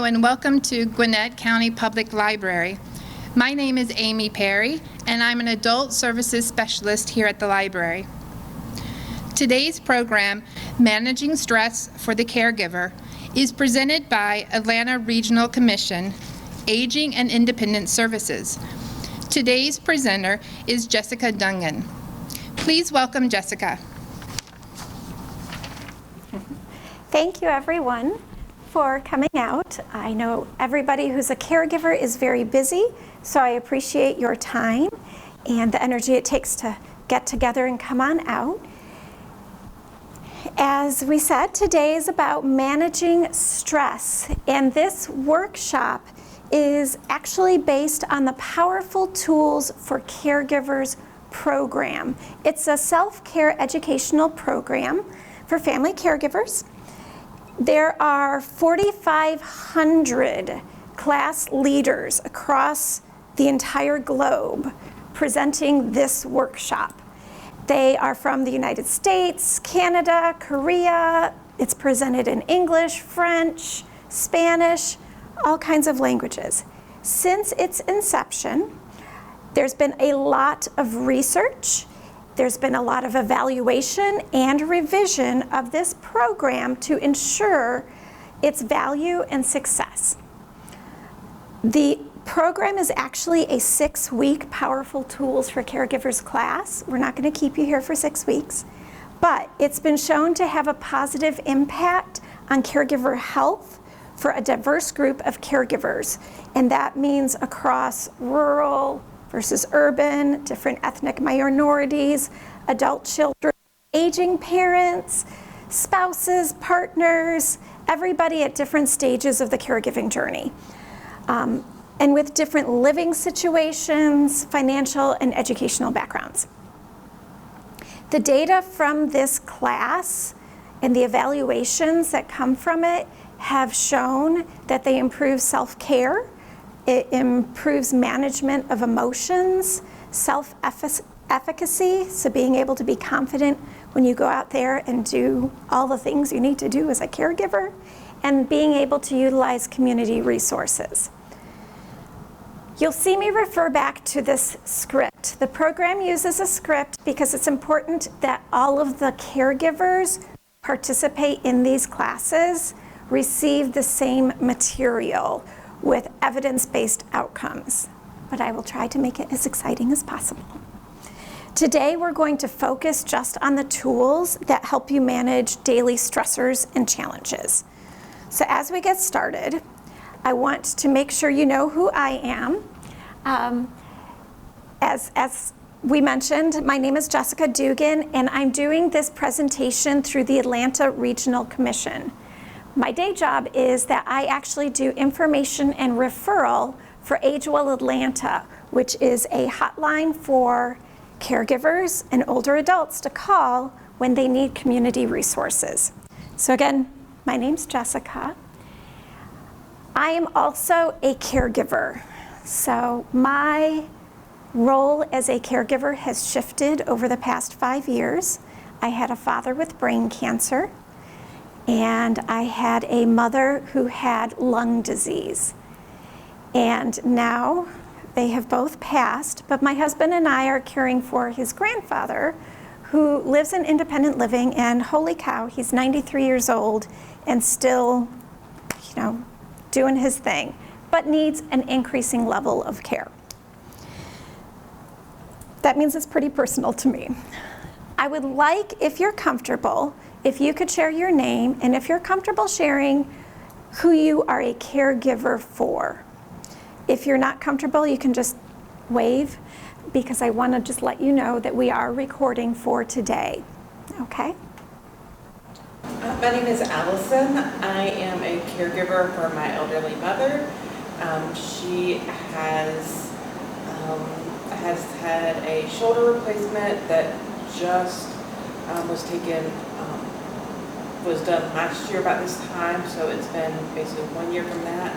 Hello and welcome to Gwinnett County Public Library. My name is Amy Perry and I'm an Adult Services Specialist here at the library. Today's program, Managing Stress for the Caregiver, is presented by Atlanta Regional Commission, Aging and Independent Services. Today's presenter is Jessica Dungan. Please welcome Jessica. Thank you, everyone, for coming out. I know everybody who's a caregiver is very busy, so I appreciate your time and the energy it takes to get together and come on out. As we said, today is about managing stress, and this workshop is actually based on the Powerful Tools for Caregivers program. It's a self-care educational program for family caregivers. There are 4,500 class leaders across the entire globe presenting this workshop. They are from the United States, Canada, Korea. It's presented in English, French, Spanish, all kinds of languages. Since its inception, there's been a lot of research. There's been a lot of evaluation and revision of this program to ensure its value and success. The program is actually a 6-week Powerful Tools for Caregivers class. We're not going to keep you here for 6 weeks, but it's been shown to have a positive impact on caregiver health for a diverse group of caregivers, and that means across rural versus urban, different ethnic minorities, adult children, aging parents, spouses, partners, everybody at different stages of the caregiving journey. And with different living situations, financial and educational backgrounds. The data from this class and the evaluations that come from it have shown that they improve self-care. It improves management of emotions, self-efficacy, so being able to be confident when you go out there and do all the things you need to do as a caregiver, and being able to utilize community resources. You'll see me refer back to this script. The program uses a script because it's important that all of the caregivers participate in these classes receive the same material with evidence-based outcomes, but I will try to make it as exciting as possible. Today, we're going to focus just on the tools that help you manage daily stressors and challenges. So as we get started, I want to make sure you know who I am. As we mentioned, my name is Jessica Dugan, and I'm doing this presentation through the Atlanta Regional Commission. My day job is that I actually do information and referral for Age Well Atlanta, which is a hotline for caregivers and older adults to call when they need community resources. So again, my name's Jessica. I am also a caregiver. So my role as a caregiver has shifted over the past 5 years. I had a father with brain cancer, and I had a mother who had lung disease. And now they have both passed, but my husband and I are caring for his grandfather, who lives in independent living, and holy cow, he's 93 years old and still, doing his thing, but needs an increasing level of care. That means it's pretty personal to me. I would like, if you're comfortable, if you could share your name, and if you're comfortable sharing who you are a caregiver for. If you're not comfortable, you can just wave, because I want to just let you know that we are recording for today. Okay? My name is Allison. I am a caregiver for my elderly mother. She has had a shoulder replacement that just was done last year about this time, so it's been basically 1 year from that.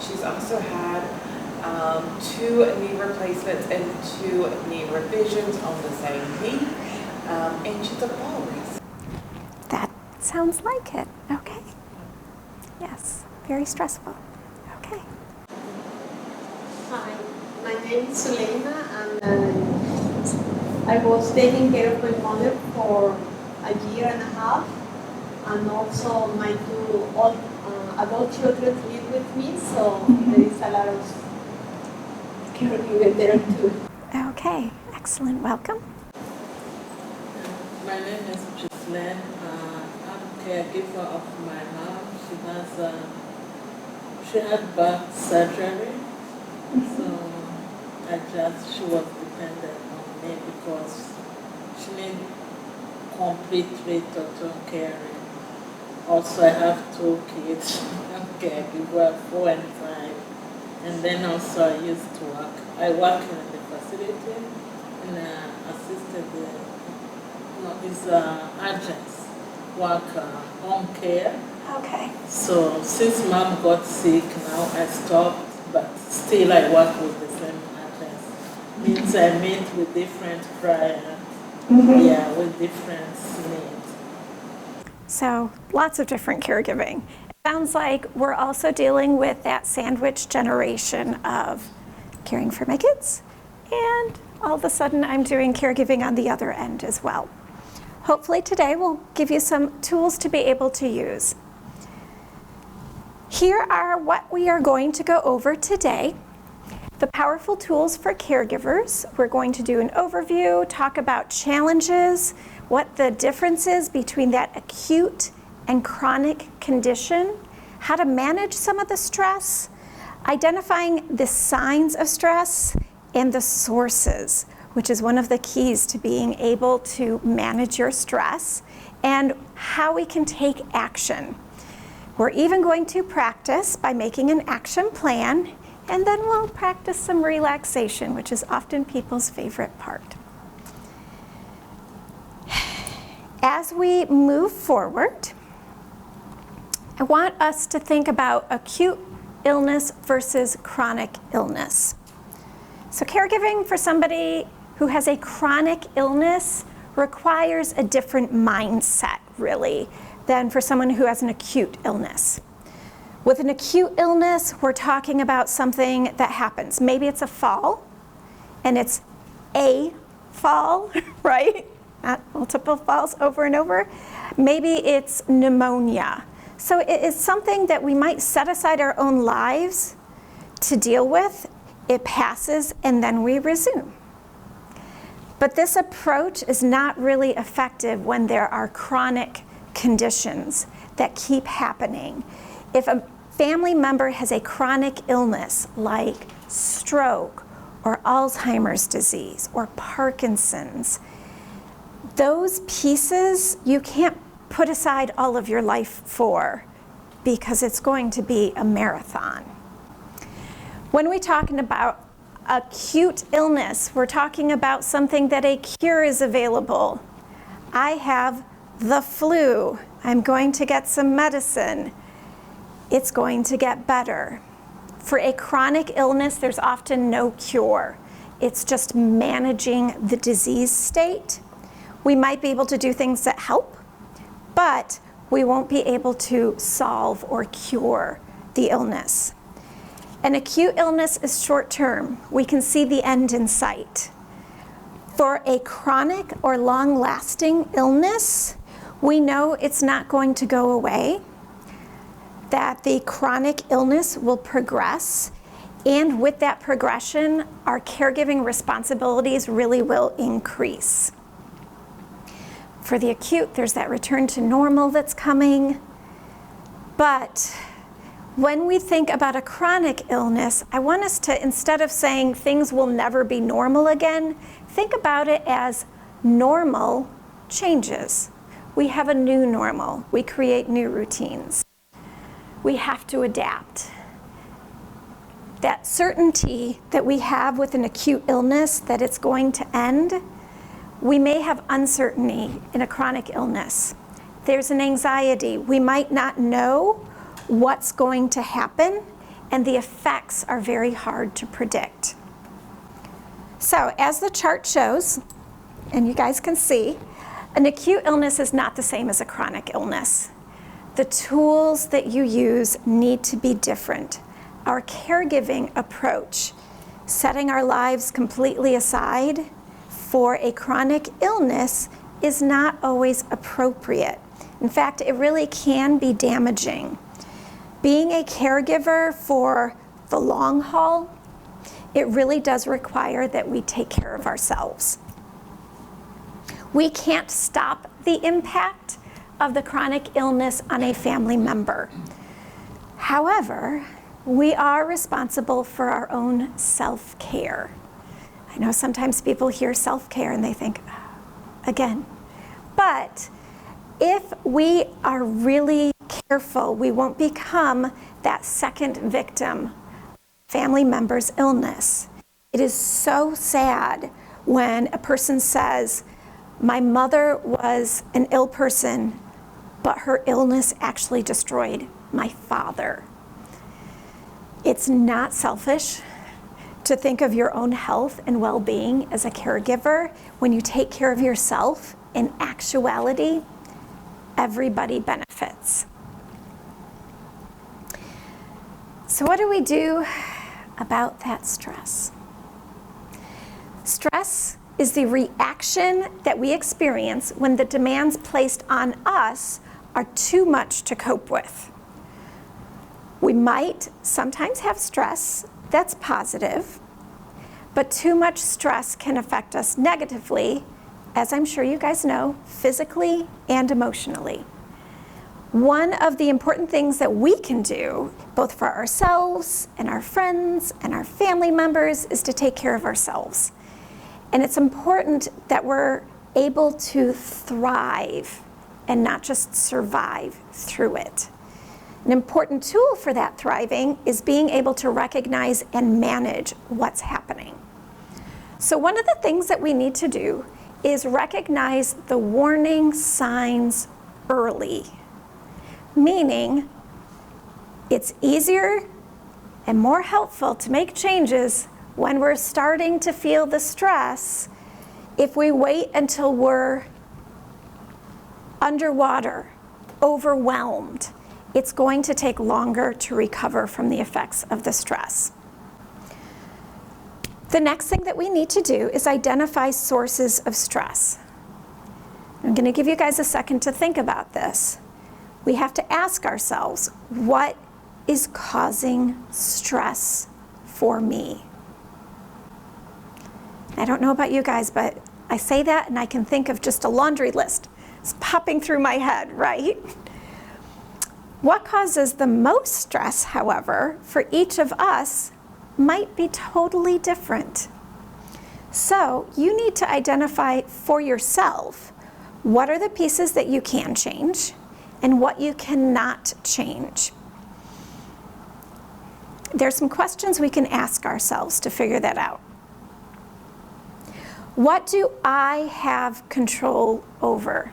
She's also had 2 knee replacements and 2 knee revisions on the same knee, and she's a walrus. That sounds like it. Okay. Yes, very stressful. Okay. Hi, my name is Suleima, and I was taking care of my mother for a year and a half, and also my two adult children live with me, so there is a lot of caregiver there too. Okay, excellent. Welcome. My name is Gislaine. I'm caregiver of my mom. She had back surgery, so she was dependent on me because she needed complete total caring. Also, I have 2 kids. I'm caregiver, 4 and 5. And then also I used to work. I work in the facility in assisted agents work home care. Okay. So since mom got sick now I stopped, but still I work with the same agents. Means I meet with different clients, with different needs. So lots of different caregiving. It sounds like we're also dealing with that sandwich generation of caring for my kids, and all of a sudden I'm doing caregiving on the other end as well. Hopefully today we'll give you some tools to be able to use. Here are what we are going to go over today. The powerful tools for caregivers. We're going to do an overview, talk about challenges, what the difference is between that acute and chronic condition, how to manage some of the stress, identifying the signs of stress and the sources, which is one of the keys to being able to manage your stress, and how we can take action. We're even going to practice by making an action plan, and then we'll practice some relaxation, which is often people's favorite part. As we move forward, I want us to think about acute illness versus chronic illness. So caregiving for somebody who has a chronic illness requires a different mindset, really, than for someone who has an acute illness. With an acute illness, we're talking about something that happens. Maybe it's a fall, and it's a fall, right? Not multiple falls over and over. Maybe it's pneumonia. So it is something that we might set aside our own lives to deal with. It passes, and then we resume. But this approach is not really effective when there are chronic conditions that keep happening. If a family member has a chronic illness like stroke or Alzheimer's disease or Parkinson's, those pieces you can't put aside all of your life for, because it's going to be a marathon. When we're talking about acute illness, we're talking about something that a cure is available. I have the flu. I'm going to get some medicine. It's going to get better. For a chronic illness, there's often no cure. It's just managing the disease state. We might be able to do things that help, but we won't be able to solve or cure the illness. An acute illness is short-term. We can see the end in sight. For a chronic or long-lasting illness, we know it's not going to go away, that the chronic illness will progress, and with that progression, our caregiving responsibilities really will increase. For the acute, there's that return to normal that's coming. But when we think about a chronic illness, I want us to, instead of saying things will never be normal again, think about it as normal changes. We have a new normal. We create new routines. We have to adapt. That certainty that we have with an acute illness that it's going to end, we may have uncertainty in a chronic illness. There's an anxiety. We might not know what's going to happen, and the effects are very hard to predict. So as the chart shows, and you guys can see, an acute illness is not the same as a chronic illness. The tools that you use need to be different. our caregiving approach, setting our lives completely aside for a chronic illness, is not always appropriate. In fact, it really can be damaging. Being a caregiver for the long haul, it really does require that we take care of ourselves. We can't stop the impact of the chronic illness on a family member. However, we are responsible for our own self-care. I know sometimes people hear self-care and they think, again. But if we are really careful, we won't become that second victim of a family member's illness. It is so sad when a person says, my mother was an ill person, but her illness actually destroyed my father. It's not selfish to think of your own health and well-being as a caregiver. When you take care of yourself, in actuality, everybody benefits. So what do we do about that stress? Stress is the reaction that we experience when the demands placed on us are too much to cope with. We might sometimes have stress that's positive, but too much stress can affect us negatively, as I'm sure you guys know, physically and emotionally. One of the important things that we can do, both for ourselves and our friends and our family members, is to take care of ourselves. And it's important that we're able to thrive and not just survive through it. An important tool for that thriving is being able to recognize and manage what's happening. So one of the things that we need to do is recognize the warning signs early, meaning it's easier and more helpful to make changes when we're starting to feel the stress. If we wait until we're underwater, overwhelmed, it's going to take longer to recover from the effects of the stress. The next thing that we need to do is identify sources of stress. I'm going to give you guys a second to think about this. We have to ask ourselves, what is causing stress for me? I don't know about you guys, but I say that and I can think of just a laundry list. It's popping through my head, right? What causes the most stress, however, for each of us might be totally different. So you need to identify for yourself what are the pieces that you can change and what you cannot change. There's some questions we can ask ourselves to figure that out. What do I have control over?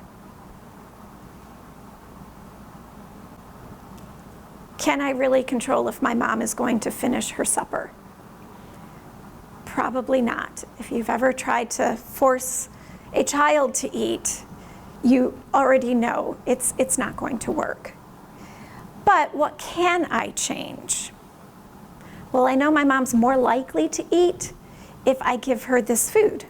Can I really control if my mom is going to finish her supper? Probably not. If you've ever tried to force a child to eat, you already know it's not going to work. But what can I change? Well, I know my mom's more likely to eat if I give her this food.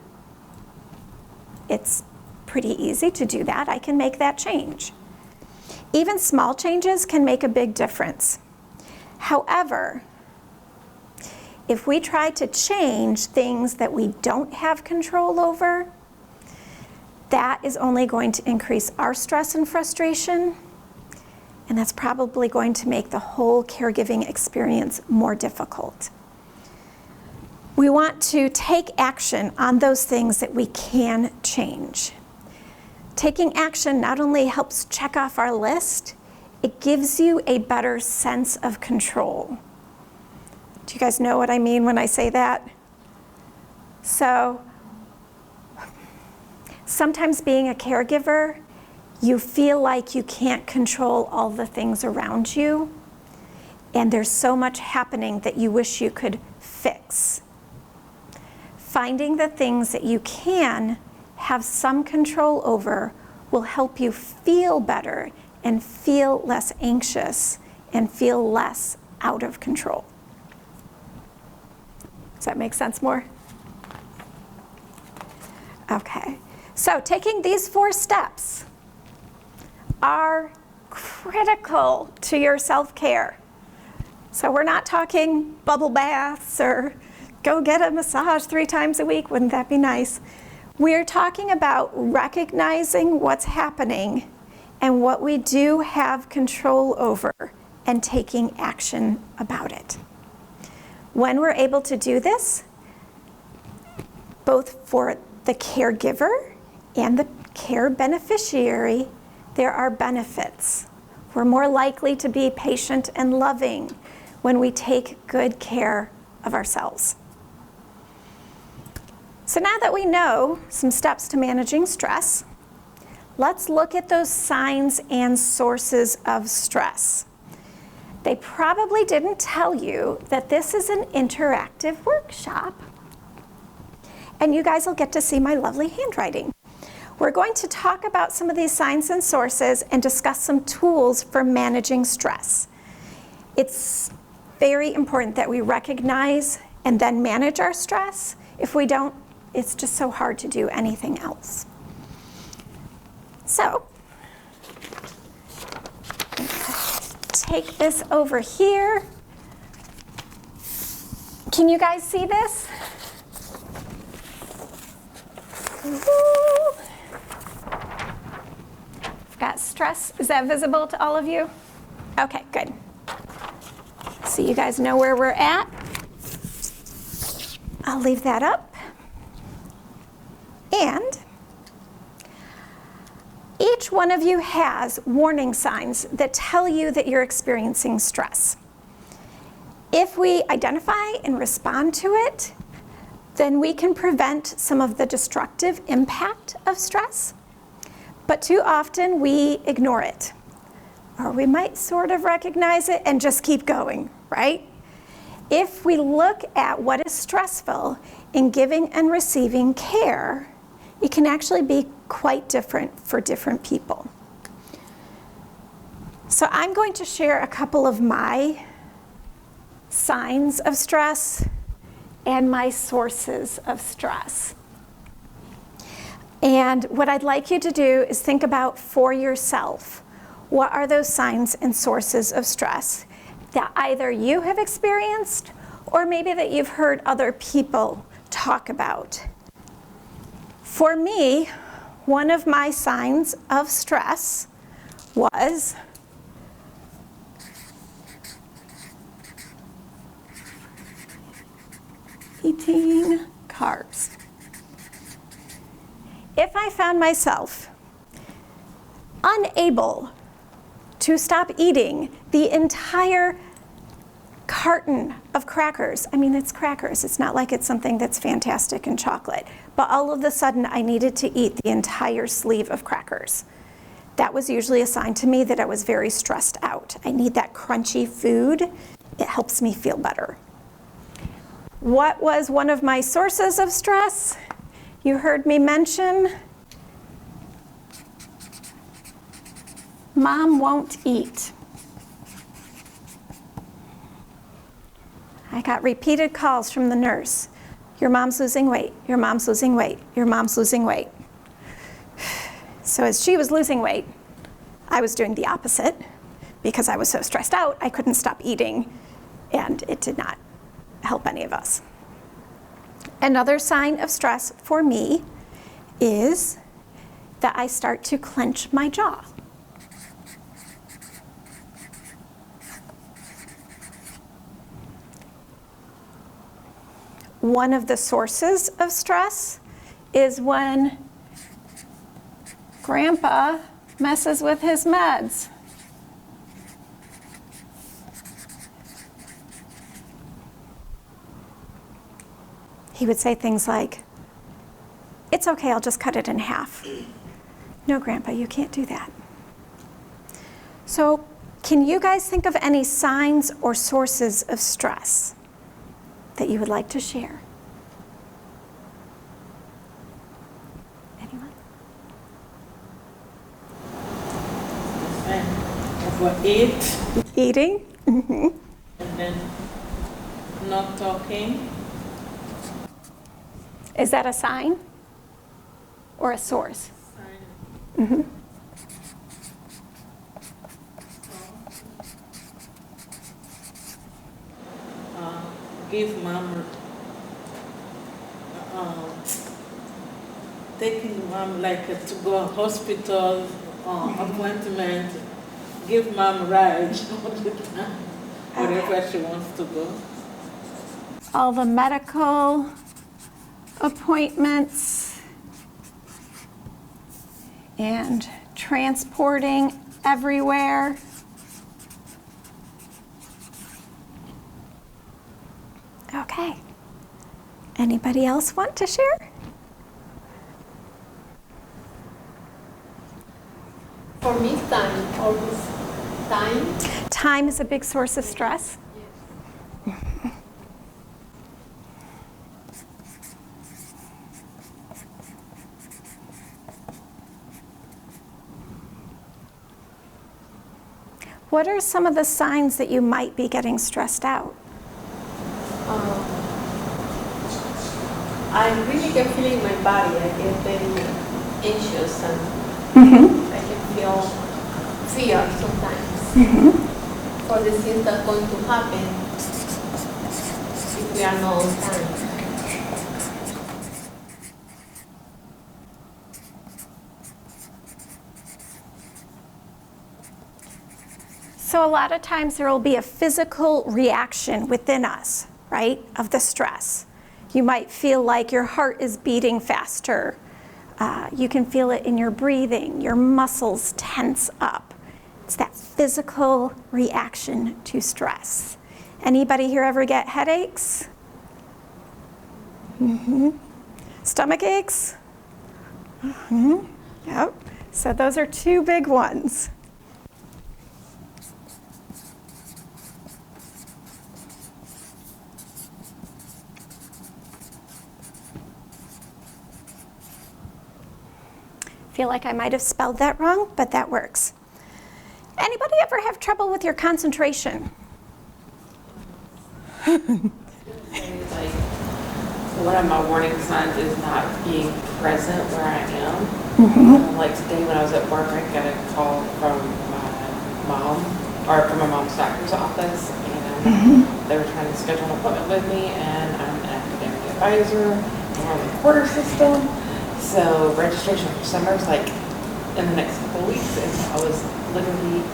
It's pretty easy to do that. I can make that change. Even small changes can make a big difference. However, if we try to change things that we don't have control over, that is only going to increase our stress and frustration, and that's probably going to make the whole caregiving experience more difficult. We want to take action on those things that we can change. Taking action not only helps check off our list, it gives you a better sense of control. Do you guys know what I mean when I say that? So, sometimes being a caregiver, you feel like you can't control all the things around you, and there's so much happening that you wish you could fix. Finding the things that you can have some control over will help you feel better and feel less anxious and feel less out of control. Does that make sense more? Okay, so taking these 4 steps are critical to your self-care. So we're not talking bubble baths or go get a massage 3 times a week. Wouldn't that be nice? We're talking about recognizing what's happening and what we do have control over and taking action about it. When we're able to do this, both for the caregiver and the care beneficiary, there are benefits. We're more likely to be patient and loving when we take good care of ourselves. So now that we know some steps to managing stress, let's look at those signs and sources of stress. They probably didn't tell you that this is an interactive workshop, and you guys will get to see my lovely handwriting. We're going to talk about some of these signs and sources and discuss some tools for managing stress. It's very important that we recognize and then manage our stress. If we don't, it's just so hard to do anything else. So, take this over here. Can you guys see this? Woo. Got stress. Is that visible to all of you? Okay, good. So you guys know where we're at. I'll leave that up. And each one of you has warning signs that tell you that you're experiencing stress. If we identify and respond to it, then we can prevent some of the destructive impact of stress. But too often we ignore it. Or we might sort of recognize it and just keep going, right? If we look at what is stressful in giving and receiving care, it can actually be quite different for different people. So I'm going to share a couple of my signs of stress and my sources of stress. And what I'd like you to do is think about for yourself, what are those signs and sources of stress that either you have experienced or maybe that you've heard other people talk about. For me, one of my signs of stress was eating carbs. If I found myself unable to stop eating the entire carton of crackers, I mean, it's crackers, it's not like it's something that's fantastic and chocolate, but all of a sudden I needed to eat the entire sleeve of crackers. That was usually a sign to me that I was very stressed out. I need that crunchy food. It helps me feel better. What was one of my sources of stress? You heard me mention Mom won't eat. I got repeated calls from the nurse. Your mom's losing weight, your mom's losing weight, your mom's losing weight. So as she was losing weight, I was doing the opposite because I was so stressed out, I couldn't stop eating, and it did not help any of us. Another sign of stress for me is that I start to clench my jaw. One of the sources of stress is when Grandpa messes with his meds. He would say things like, "It's okay, I'll just cut it in half." No, Grandpa, you can't do that. So, can you guys think of any signs or sources of stress that you would like to share? Anyone? Overeat. Eating? Mm-hmm. And then not talking. Is that a sign or a source? Mm-hmm. Give mom, taking mom like to go hospital appointment, give mom ride all the time, wherever she wants to go. All the medical appointments and transporting everywhere. Okay. Anybody else want to share? For me, time, always time. Time is a big source of stress. What are some of the signs that you might be getting stressed out? I really can feel in my body. I get very anxious and I can feel fear sometimes for the things that are going to happen if we are not on time. So a lot of times there will be a physical reaction within us, right, of the stress. You might feel like your heart is beating faster. You can feel it in your breathing. Your muscles tense up. It's that physical reaction to stress. Anybody here ever get headaches? Stomach aches? Yep. So those are two big ones. Feel like I might have spelled that wrong, but that works. Anybody ever have trouble with your concentration? Like, one of my warning signs is not being present where I am. Like today when I was at work, I got a call from my mom, or from my mom's doctor's office, and they were trying to schedule an appointment with me, and I'm an academic advisor. I'm on the quarter system. So registration for summer is like in the next couple of weeks, and I was literally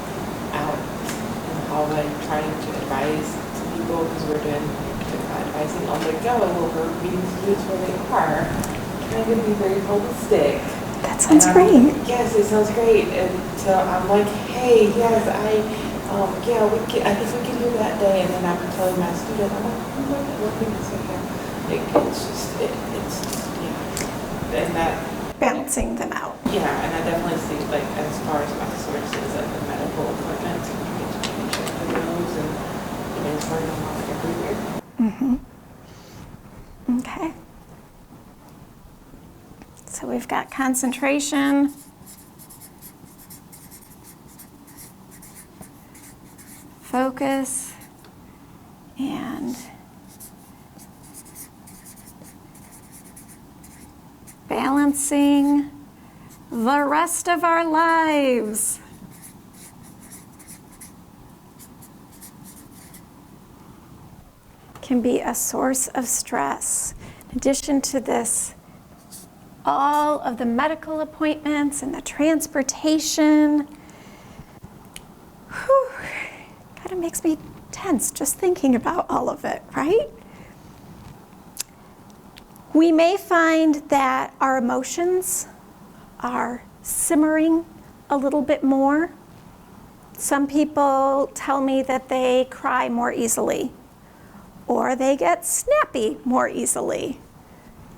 out in the hallway trying to advise some people because we're doing advising on the go over meeting students where they are, trying to be very holistic. That sounds great. Yes, it sounds great. And so I'm like, hey, yes, I think we can do that day. And then I'm telling my student, I'm like, I'm not working this weekend. Like, it's just, and that Balancing them out. yeah, and I definitely see, like, as far as my sources, like the medical appointments, and education for those, and it's running along everywhere. Okay. So we've got concentration, focus, and balancing the rest of our lives. Can be a source of stress. In addition to this, all of the medical appointments and the transportation. Whew, kind of makes me tense just thinking about all of it, right? We may find that our emotions are simmering a little bit more. Some people tell me that they cry more easily, or they get snappy more easily.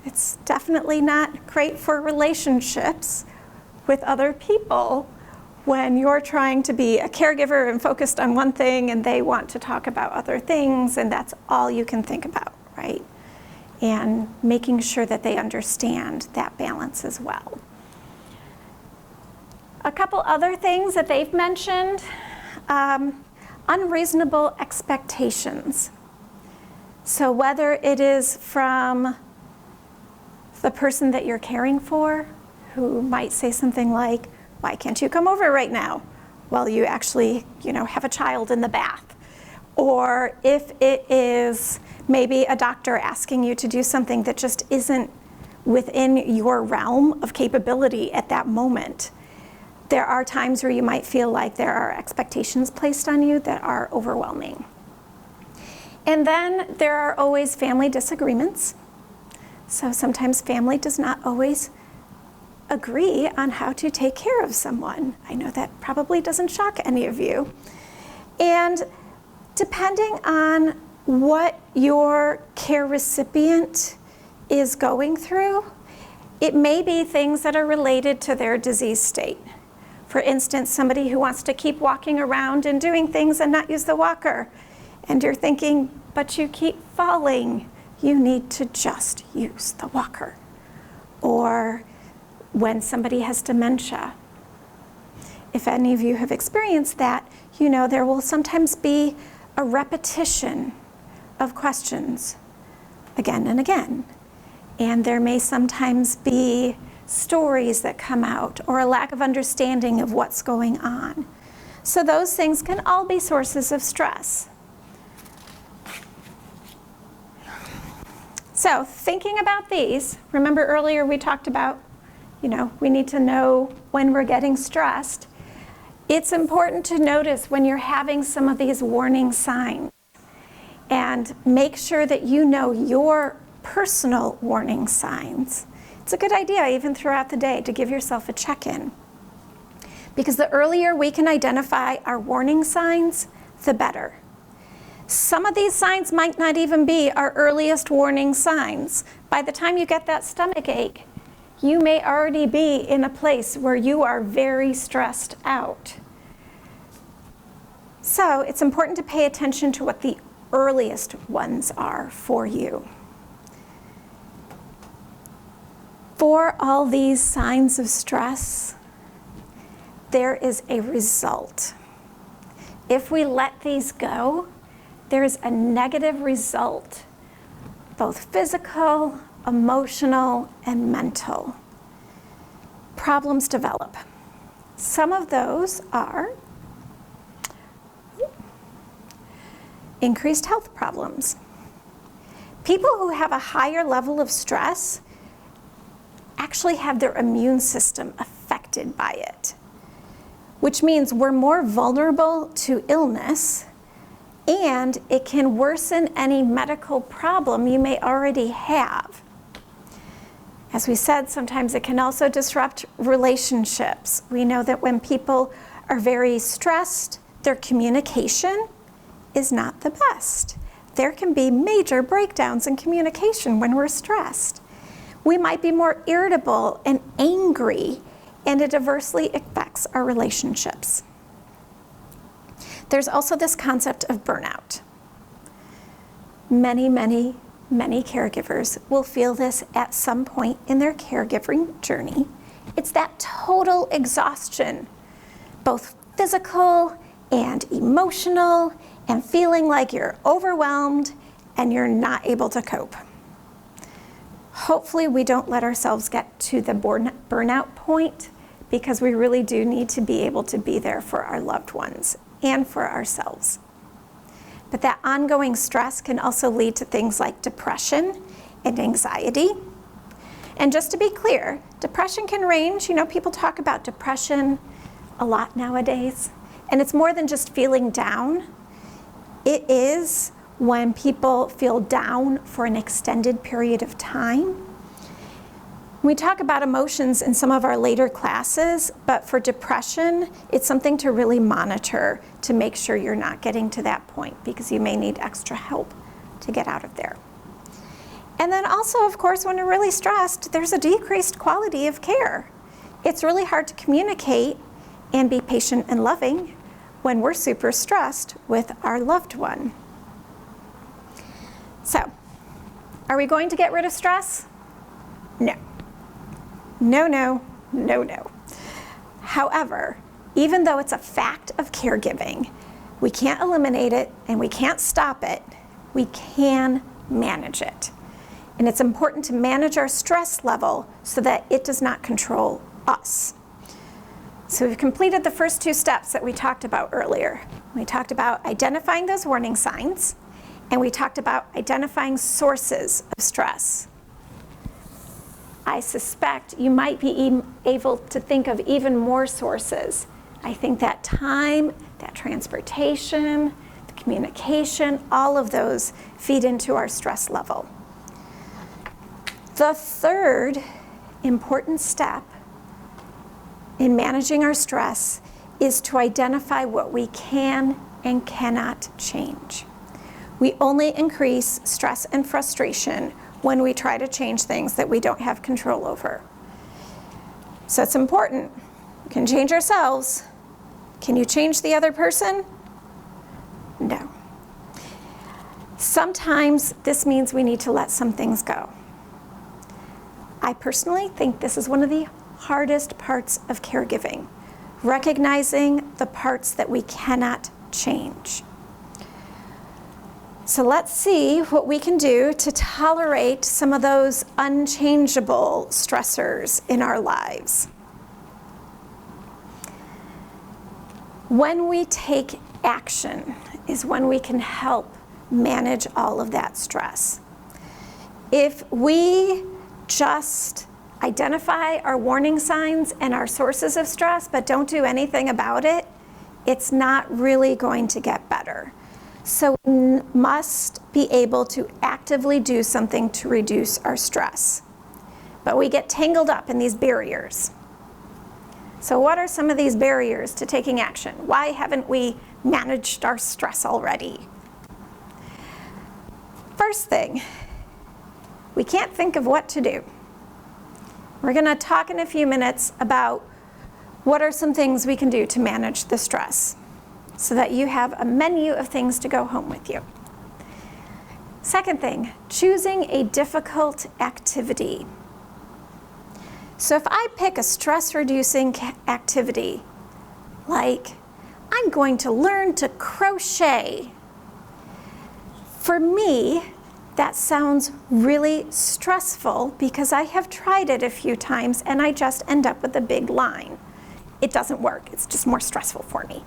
It's definitely not great for relationships with other people when you're trying to be a caregiver and focused on one thing and they want to talk about other things and that's all you can think about, right? And making sure that they understand that balance as well. A couple other things that they've mentioned, unreasonable expectations. So whether it is from the person that you're caring for, who might say something like, "Why can't you come over right now?" Well, you actually, have a child in the bath. Or if it is maybe a doctor asking you to do something that just isn't within your realm of capability at that moment. There are times where you might feel like there are expectations placed on you that are overwhelming. And then there are always family disagreements. So sometimes family does not always agree on how to take care of someone. I know that probably doesn't shock any of you. And depending on what your care recipient is going through, it may be things that are related to their disease state. For instance, somebody who wants to keep walking around and doing things and not use the walker. And you're thinking, but you keep falling. You need to just use the walker. Or when somebody has dementia. If any of you have experienced that, there will sometimes be a repetition of questions again and again. And there may sometimes be stories that come out or a lack of understanding of what's going on. So those things can all be sources of stress. So thinking about these, remember earlier we talked about, we need to know when we're getting stressed. It's important to notice when you're having some of these warning signs and make sure that you know your personal warning signs. It's a good idea even throughout the day to give yourself a check-in, because the earlier we can identify our warning signs, the better. Some of these signs might not even be our earliest warning signs. By the time you get that stomach ache, you may already be in a place where you are very stressed out. So it's important to pay attention to what the earliest ones are for you. For all these signs of stress, there is a result. If we let these go, there's a negative result, both physical, emotional, and mental. Problems develop. Some of those are increased health problems. People who have a higher level of stress actually have their immune system affected by it, which means we're more vulnerable to illness, and it can worsen any medical problem you may already have. As we said, sometimes it can also disrupt relationships. We know that when people are very stressed, their communication is not the best. There can be major breakdowns in communication when we're stressed. We might be more irritable and angry, and it adversely affects our relationships. There's also this concept of burnout. Many caregivers will feel this at some point in their caregiving journey. It's that total exhaustion, both physical and emotional, and feeling like you're overwhelmed and you're not able to cope. Hopefully we don't let ourselves get to the burnout point, because we really do need to be able to be there for our loved ones and for ourselves. But that ongoing stress can also lead to things like depression and anxiety. And just to be clear, depression can range. People talk about depression a lot nowadays, and it's more than just feeling down. It is when people feel down for an extended period of time. We talk about emotions in some of our later classes, but for depression, it's something to really monitor to make sure you're not getting to that point, because you may need extra help to get out of there. And then also, of course, when we're really stressed, there's a decreased quality of care. It's really hard to communicate and be patient and loving when we're super stressed with our loved one. So, are we going to get rid of stress? No. No. However, even though it's a fact of caregiving, we can't eliminate it and we can't stop it, we can manage it. And it's important to manage our stress level so that it does not control us. So we've completed the first 2 steps that we talked about earlier. We talked about identifying those warning signs, and we talked about identifying sources of stress. I suspect you might be able to think of even more sources. I think that time, that transportation, the communication, all of those feed into our stress level. The third important step in managing our stress is to identify what we can and cannot change. We only increase stress and frustration when we try to change things that we don't have control over. So it's important. We can change ourselves. Can you change the other person? No. Sometimes this means we need to let some things go. I personally think this is one of the hardest parts of caregiving, recognizing the parts that we cannot change. So let's see what we can do to tolerate some of those unchangeable stressors in our lives. When we take action is when we can help manage all of that stress. If we just identify our warning signs and our sources of stress but don't do anything about it, it's not really going to get better. So we must be able to actively do something to reduce our stress. But we get tangled up in these barriers. So what are some of these barriers to taking action? Why haven't we managed our stress already? First thing, we can't think of what to do. We're going to talk in a few minutes about what are some things we can do to manage the stress so that you have a menu of things to go home with you. Second thing, choosing a difficult activity. So if I pick a stress-reducing activity, like I'm going to learn to crochet, for me, that sounds really stressful because I have tried it a few times and I just end up with a big line. It doesn't work, it's just more stressful for me.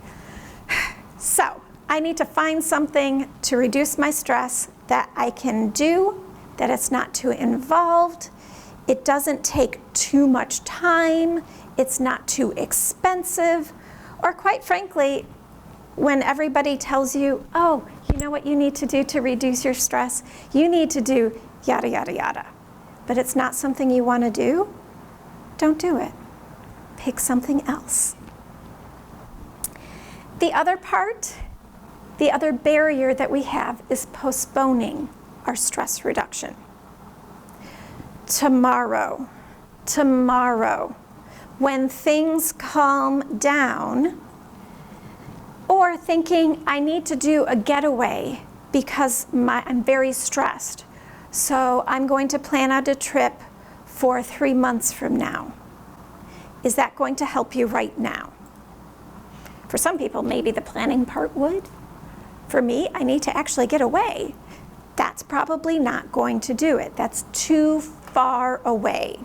So I need to find something to reduce my stress that I can do, that it's not too involved, it doesn't take too much time, it's not too expensive, or quite frankly, when everybody tells you, oh, you know what you need to do to reduce your stress? You need to do yada, yada, yada. But it's not something you want to do? Don't do it. Pick something else. The other part, the other barrier that we have is postponing our stress reduction. Tomorrow, when things calm down, or thinking I need to do a getaway because I'm very stressed, so I'm going to plan out a trip for 3 months from now. Is that going to help you right now? For some people, maybe the planning part would. For me, I need to actually get away. That's probably not going to do it. That's too far away.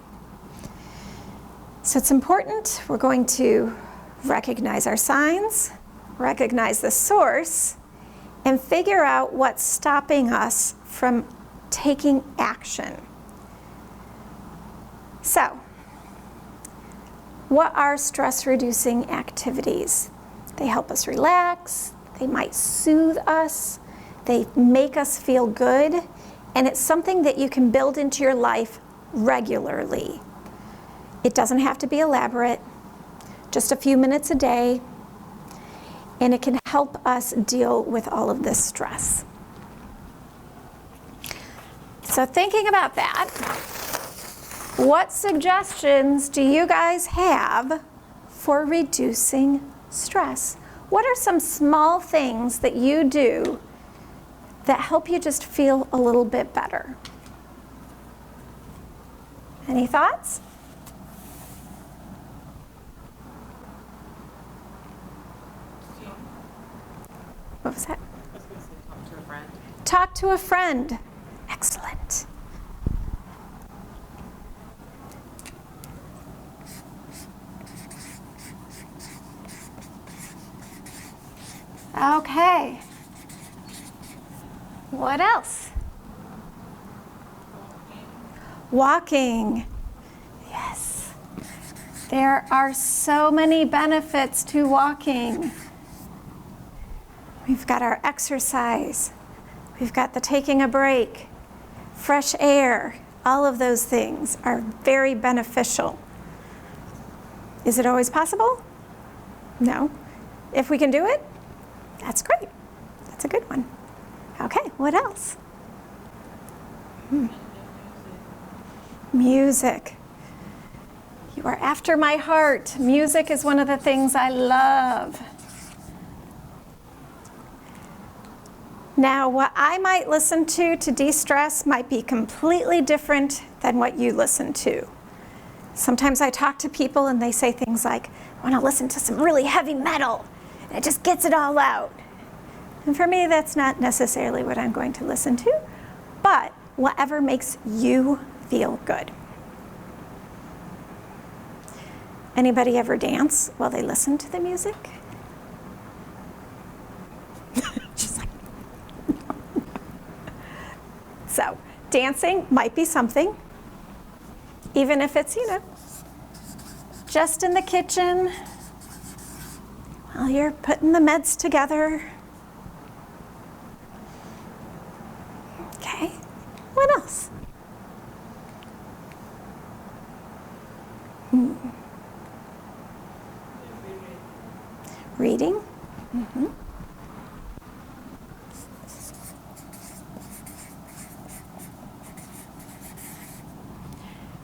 So it's important. We're going to recognize our signs, recognize the source, and figure out what's stopping us from taking action. So, what are stress-reducing activities? They help us relax, they might soothe us, they make us feel good, and it's something that you can build into your life regularly. It doesn't have to be elaborate, just a few minutes a day, and it can help us deal with all of this stress. So thinking about that, what suggestions do you guys have for reducing stress? What are some small things that you do that help you just feel a little bit better? Any thoughts? What was that? I was going to say talk to a friend. Talk to a friend. Excellent. Okay. What else? Walking. Yes. There are so many benefits to walking. We've got our exercise. We've got the taking a break, fresh air. All of those things are very beneficial. Is it always possible? No. If we can do it, that's great. That's a good one. Okay, what else? Music. You are after my heart. Music is one of the things I love. Now, what I might listen to de-stress might be completely different than what you listen to. Sometimes I talk to people and they say things like, I want to listen to some really heavy metal. And it just gets it all out. And for me, that's not necessarily what I'm going to listen to, but whatever makes you feel good. Anybody ever dance while they listen to the music? She's like, so dancing might be something, even if it's, just in the kitchen while you're putting the meds together. Okay, what else? Reading. Mm-hmm.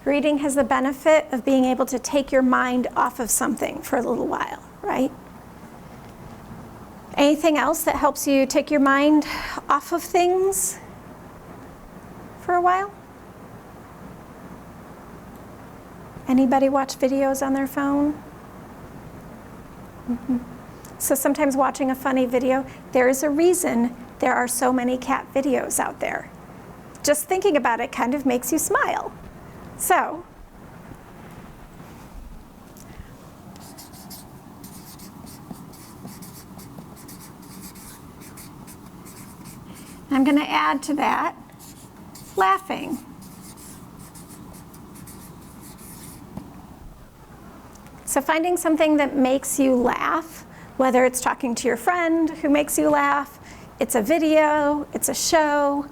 Reading has the benefit of being able to take your mind off of something for a little while, right? Anything else that helps you take your mind off of things for a while? Anybody watch videos on their phone? Mm-hmm. So sometimes watching a funny video, there is a reason there are so many cat videos out there. Just thinking about it kind of makes you smile. So, I'm going to add to that laughing. So finding something that makes you laugh, whether it's talking to your friend who makes you laugh, it's a video, it's a show,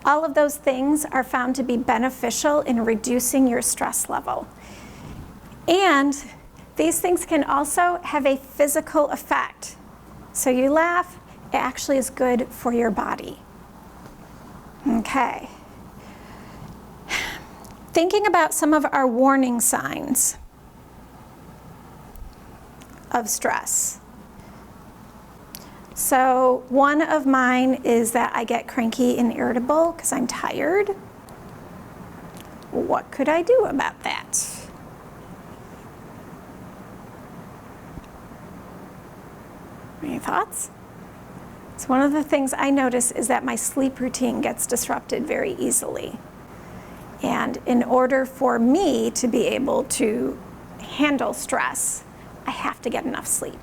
all of those things are found to be beneficial in reducing your stress level. And these things can also have a physical effect. So you laugh, it actually is good for your body. Okay. Thinking about some of our warning signs of stress. So one of mine is that I get cranky and irritable because I'm tired. What could I do about that? Any thoughts? So one of the things I notice is that my sleep routine gets disrupted very easily. And in order for me to be able to handle stress, I have to get enough sleep.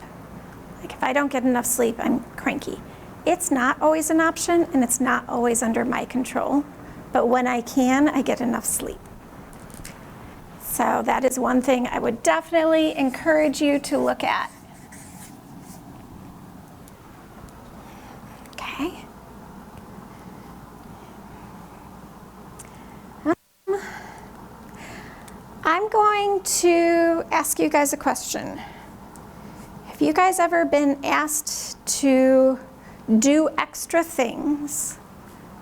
Like if I don't get enough sleep, I'm cranky. It's not always an option and it's not always under my control, but when I can, I get enough sleep. So that is one thing I would definitely encourage you to look at. Okay. I'm going to ask you guys a question. Have you guys ever been asked to do extra things?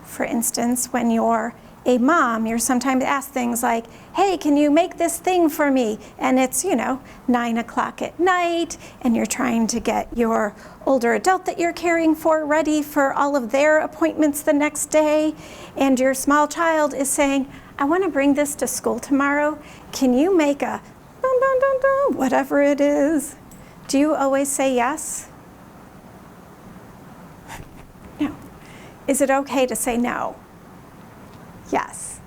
For instance, when you're a mom, you're sometimes asked things like, hey, can you make this thing for me? And it's, 9 o'clock at night, and you're trying to get your older adult that you're caring for ready for all of their appointments the next day, and your small child is saying, I want to bring this to school tomorrow. Can you make a dun, dun, dun, dun, whatever it is? Do you always say yes? No. Is it okay to say no? Yes.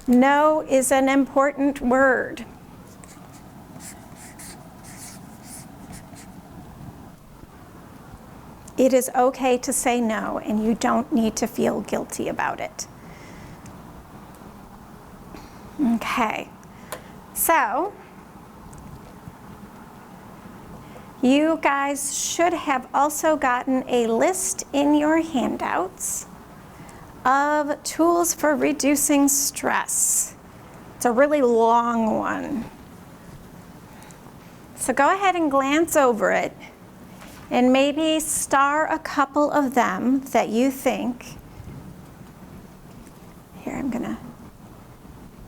No is an important word. It is okay to say no, and you don't need to feel guilty about it. Okay, so you guys should have also gotten a list in your handouts of tools for reducing stress. It's a really long one. So go ahead and glance over it and maybe star a couple of them that you think. Here,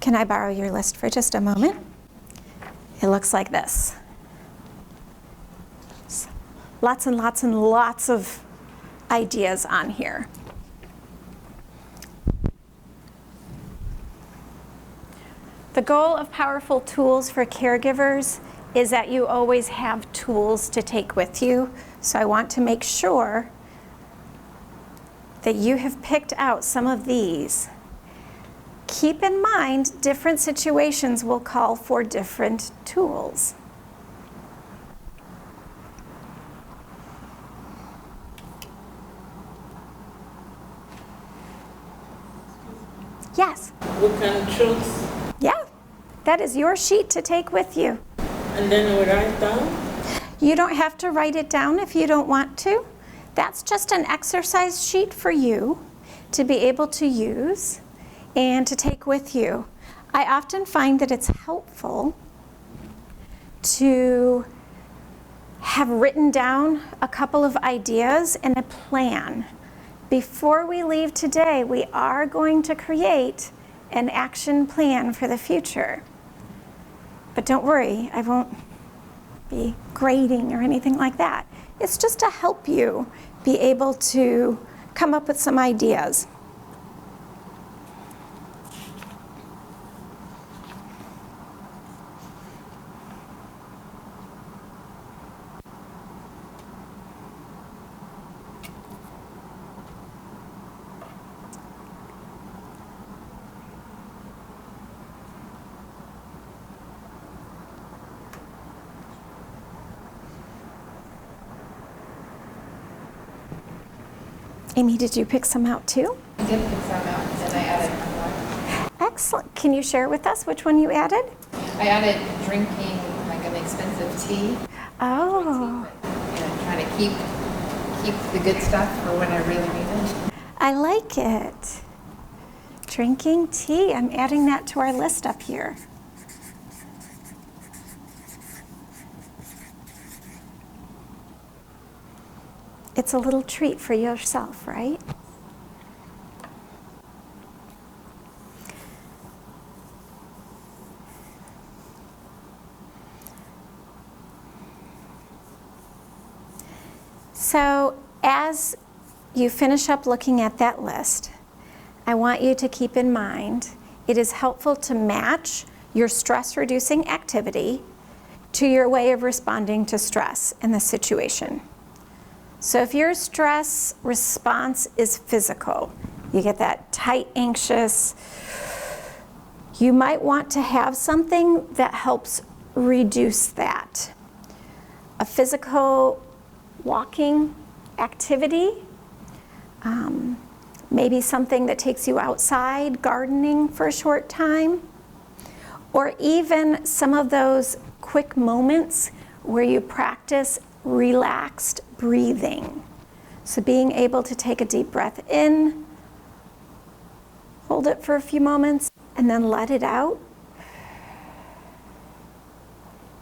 can I borrow your list for just a moment? It looks like this. Lots and lots and lots of ideas on here. The goal of powerful tools for caregivers is that you always have tools to take with you. So I want to make sure that you have picked out some of these. Keep in mind, different situations will call for different tools. Yes? We can choose Yeah, that is your sheet to take with you. and then we write down. You don't have to write it down if you don't want to. That's just an exercise sheet for you to be able to use and to take with you. I often find that it's helpful to have written down a couple of ideas and a plan. Before we leave today, we are going to create an action plan for the future. But don't worry, I won't be grading or anything like that. It's just to help you be able to come up with some ideas. Amy, did you pick some out too? I did pick some out, and I added one more. Excellent. Can you share with us which one you added? I added drinking like an expensive tea. Oh, Trying to keep the good stuff for when I really need it. I like it. Drinking tea. I'm adding that to our list up here. It's a little treat for yourself, right? So as you finish up looking at that list, I want you to keep in mind it is helpful to match your stress-reducing activity to your way of responding to stress in the situation. So if your stress response is physical, you get that tight, anxious, you might want to have something that helps reduce that. A physical walking activity, maybe something that takes you outside, gardening for a short time, or even some of those quick moments where you practice relaxed breathing. So being able to take a deep breath in, hold it for a few moments, and then let it out.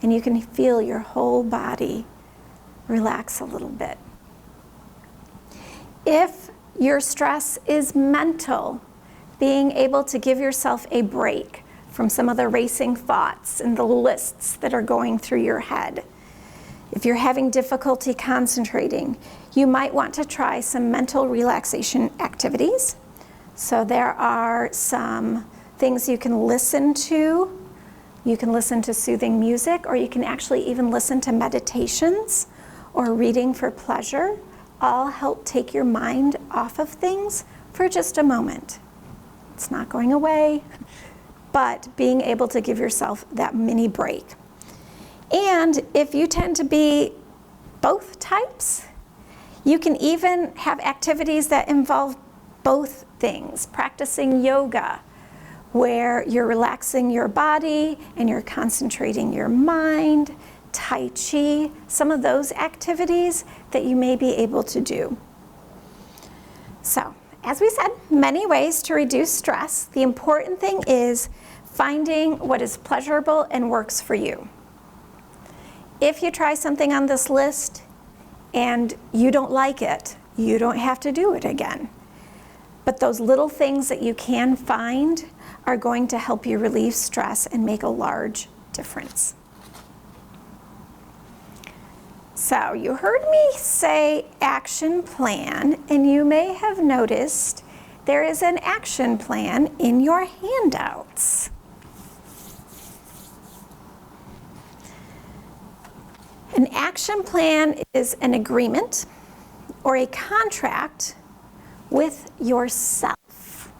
And you can feel your whole body relax a little bit. If your stress is mental, being able to give yourself a break from some of the racing thoughts and the lists that are going through your head. If you're having difficulty concentrating, you might want to try some mental relaxation activities. So there are some things you can listen to. You can listen to soothing music, or you can actually even listen to meditations or reading for pleasure. All help take your mind off of things for just a moment. It's not going away, but being able to give yourself that mini break. And if you tend to be both types, You can even have activities that involve both things. Practicing yoga, where you're relaxing your body and you're concentrating your mind. Tai Chi, some of those activities that you may be able to do. So, as we said, many ways to reduce stress. The important thing is finding what is pleasurable and works for you. If you try something on this list and you don't like it, you don't have to do it again. But those little things that you can find are going to help you relieve stress and make a large difference. So you heard me say action plan, and you may have noticed there is an action plan in your handouts. An action plan is an agreement or a contract with yourself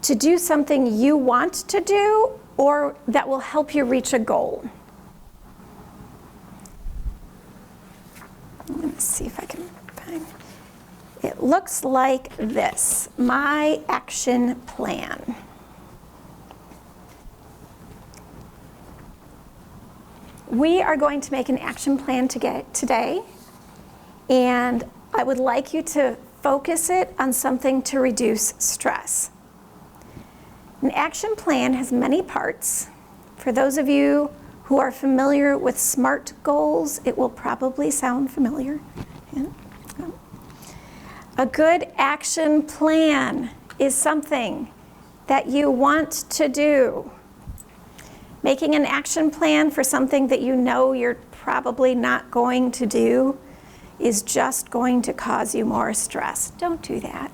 to do something you want to do or that will help you reach a goal. Let me see if I can find. It looks like this, my action plan. We are going to make an action plan today, and I would like you to focus it on something to reduce stress. An action plan has many parts. For those of you who are familiar with SMART goals, it will probably sound familiar. Yeah. A good action plan is something that you want to do. Making an action plan for something that you know you're probably not going to do is just going to cause you more stress. Don't do that.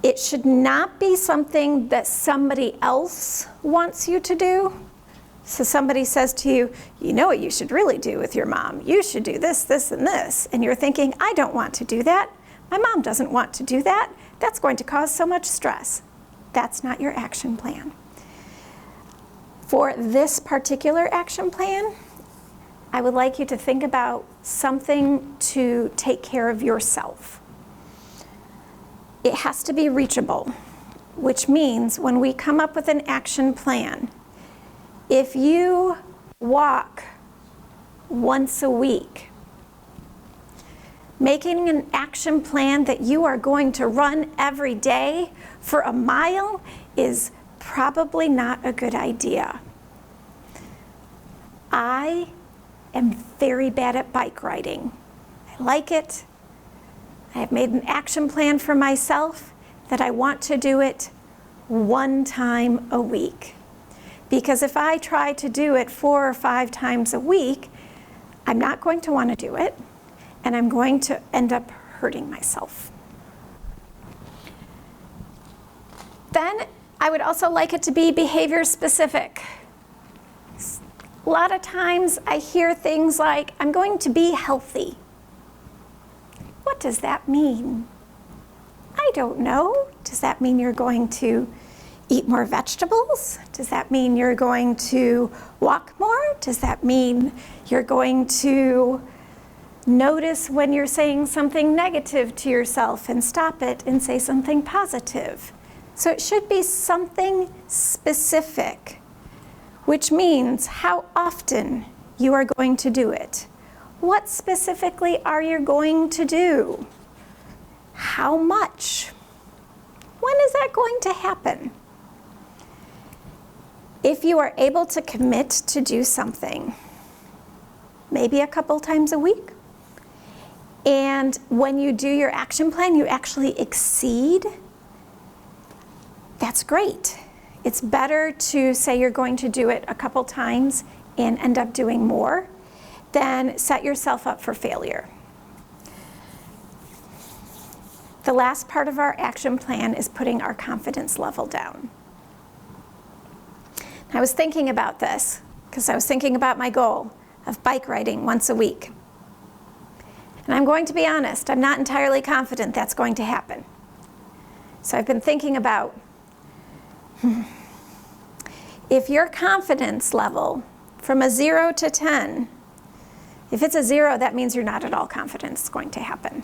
It should not be something that somebody else wants you to do. So somebody says to you, you know what you should really do with your mom? You should do this, this, and this. And you're thinking, I don't want to do that. My mom doesn't want to do that. That's going to cause so much stress. That's not your action plan. For this particular action plan, I would like you to think about something to take care of yourself. It has to be reachable, which means when we come up with an action plan, if you walk once a week, making an action plan that you are going to run every day for a mile is probably not a good idea. I am very bad at bike riding. I like it. I have made an action plan for myself that I want to do it one time a week. Because if I try to do it 4 or 5 times a week, I'm not going to want to do it, and I'm going to end up hurting myself. Then I would also like it to be behavior specific. A lot of times I hear things like, I'm going to be healthy. What does that mean? I don't know. Does that mean you're going to eat more vegetables? Does that mean you're going to walk more? Does that mean you're going to notice when you're saying something negative to yourself and stop it and say something positive? So it should be something specific, which means how often you are going to do it. What specifically are you going to do? How much? When is that going to happen? If you are able to commit to do something, maybe a couple times a week, and when you do your action plan, you actually exceed, that's great. It's better to say you're going to do it a couple times and end up doing more than set yourself up for failure. The last part of our action plan is putting our confidence level down. I was thinking about this because I was thinking about my goal of bike riding once a week. And I'm going to be honest, I'm not entirely confident that's going to happen. So I've been thinking about if your confidence level from a 0 to 10 If it's a 0, that means you're not at all confident it's going to happen.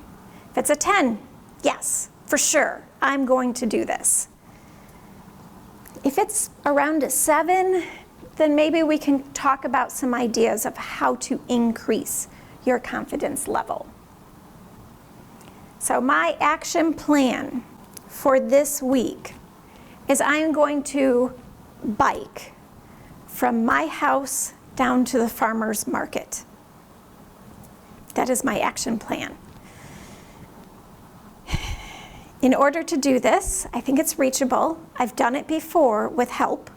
If it's a 10, yes, for sure, I'm going to do this. If it's around a 7, then maybe we can talk about some ideas of how to increase your confidence level. So my action plan for this week is I'm going to bike from my house down to the farmer's market. That is my action plan. In order to do this, I think it's reachable. I've done it before with help.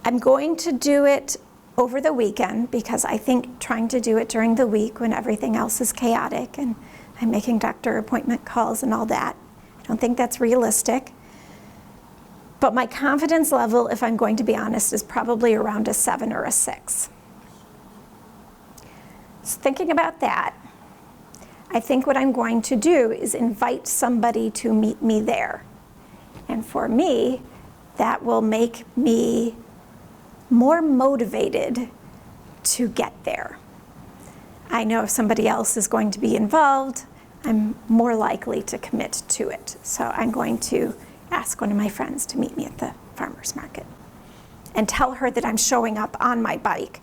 I'm going to do it over the weekend because I think trying to do it during the week when everything else is chaotic and I'm making doctor appointment calls and all that, I don't think that's realistic. But my confidence level, if I'm going to be honest, is probably around a 7 or a 6. So thinking about that, I think what I'm going to do is invite somebody to meet me there. And for me, that will make me more motivated to get there. I know if somebody else is going to be involved, I'm more likely to commit to it. So I'm going to ask one of my friends to meet me at the farmer's market and tell her that I'm showing up on my bike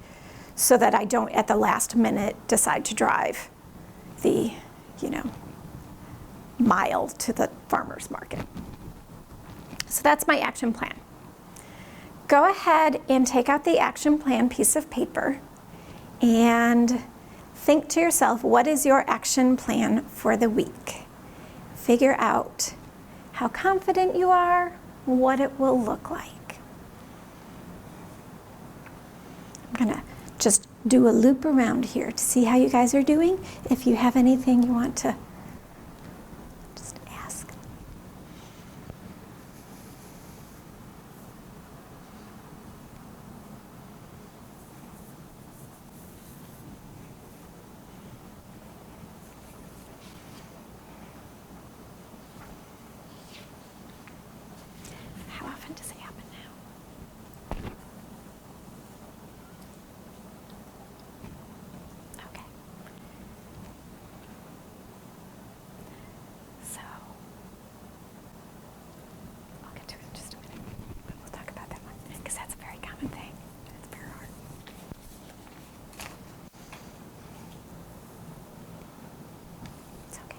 so that I don't at the last minute decide to drive the, mile to the farmer's market. So that's my action plan. Go ahead and take out the action plan piece of paper and think to yourself, what is your action plan for the week? Figure out how confident you are, what it will look like. I'm gonna just do a loop around here to see how you guys are doing. If you have anything you want to just ask. How often does it happen now? Okay. So, I'll get to it in just a minute, but we'll talk about that one, because that's a very common thing. It's very hard. It's okay.